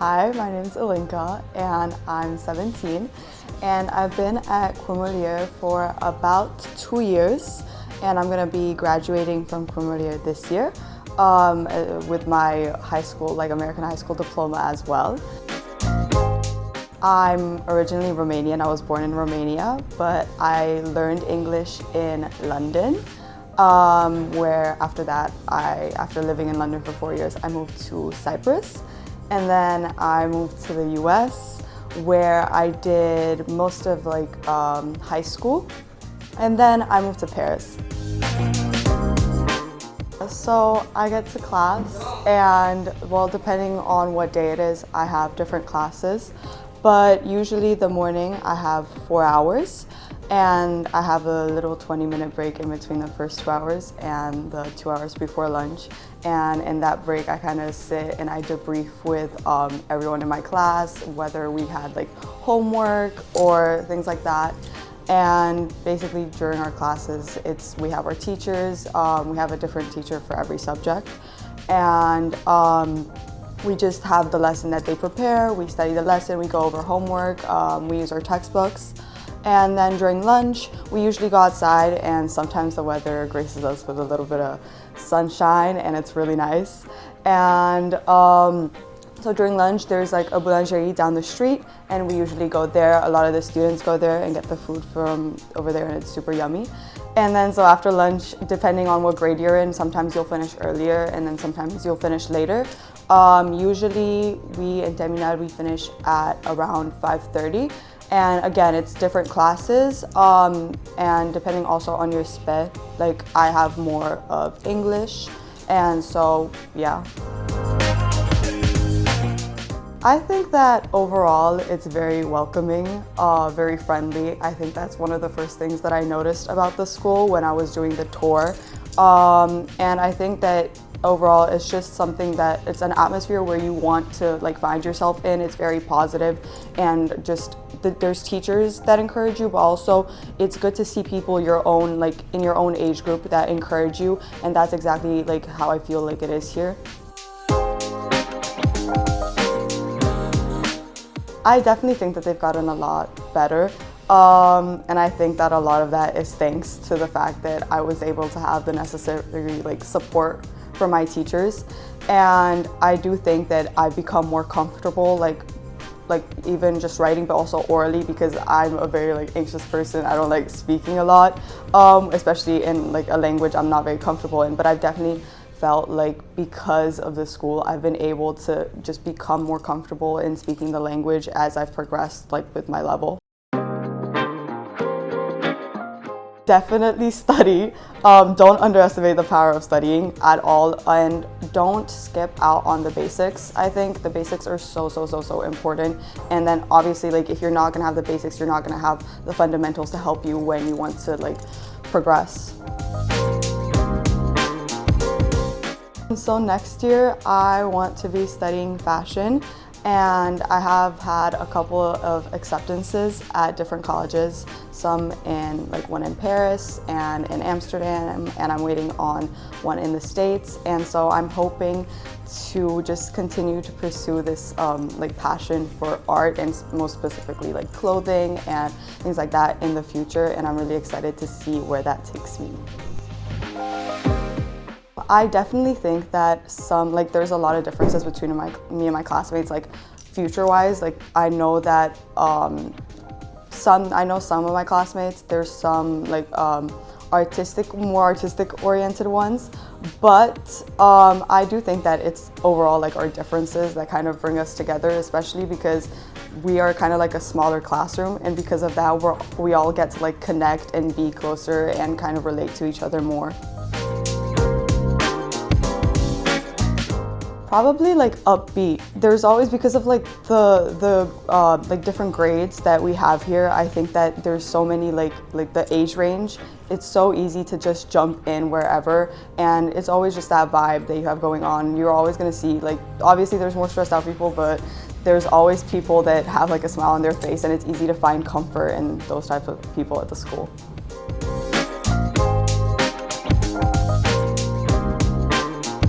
Hi, my name is Alinka and I'm 17 and I've been at Cours Molière for about 2 years and I'm going to be graduating from Cours Molière this year with my high school, like American high school diploma as well. I'm originally Romanian. I was born in Romania, but I learned English in London, where after that, after living in London for 4 years, I moved to Cyprus. And then I moved to the US, where I did most of high school. And then I moved to Paris. So I get to class and, well, depending on what day it is, I have different classes. But usually the morning I have 4 hours and I have a little 20-minute break in between the first 2 hours and the 2 hours before lunch. And in that break I kind of sit and I debrief with everyone in my class, whether we had like homework or things like that. And basically during our classes, we have our teachers, we have a different teacher for every subject. And we just have the lesson that they prepare, we study the lesson, we go over homework, we use our textbooks. And then during lunch, we usually go outside and sometimes the weather graces us with a little bit of sunshine and it's really nice. And so during lunch, there's like a boulangerie down the street and we usually go there. A lot of the students go there and get the food from over there and it's super yummy. And then so after lunch, depending on what grade you're in, sometimes you'll finish earlier and then sometimes you'll finish later. Usually we in Terminal, we finish at around 5:30. And again, it's different classes and depending also on your sped, like I have more of English and so yeah. I think that overall it's very welcoming, very friendly. I think that's one of the first things that I noticed about the school when I was doing the tour. And I think that overall it's just something that it's an atmosphere where you want to like find yourself in. It's very positive and just there's teachers that encourage you, but also it's good to see people your own, like in your own age group that encourage you. And that's exactly like how I feel like it is here. I definitely think that they've gotten a lot better. And I think that a lot of that is thanks to the fact that I was able to have the necessary like support from my teachers. And I do think that I've become more comfortable like even just writing, but also orally, because I'm a very like anxious person. I don't like speaking a lot, especially in like a language I'm not very comfortable in. But I've definitely felt like because of the school, I've been able to just become more comfortable in speaking the language as I've progressed like with my level. Definitely study. Don't underestimate the power of studying at all, and don't skip out on the basics. I think the basics are so important. And then obviously like if you're not gonna have the basics, you're not gonna have the fundamentals to help you when you want to like progress. So next year I want to be studying fashion, and I have had a couple of acceptances at different colleges, some in like one in Paris and in Amsterdam, and I'm waiting on one in the States. And so I'm hoping to just continue to pursue this like passion for art, and most specifically like clothing and things like that in the future. And I'm really excited to see where that takes me. I definitely think that there's a lot of differences between me and my classmates, like future-wise. Like I know that some of my classmates, there's some like more artistic-oriented ones, but I do think that it's overall like our differences that kind of bring us together, especially because we are kind of like a smaller classroom, and because of that we all get to like connect and be closer and kind of relate to each other more. Probably like upbeat. There's always, because of like the like different grades that we have here, I think that there's so many like the age range. It's so easy to just jump in wherever, and it's always just that vibe that you have going on. You're always gonna see, like, obviously there's more stressed out people, but there's always people that have like a smile on their face, and it's easy to find comfort in those types of people at the school.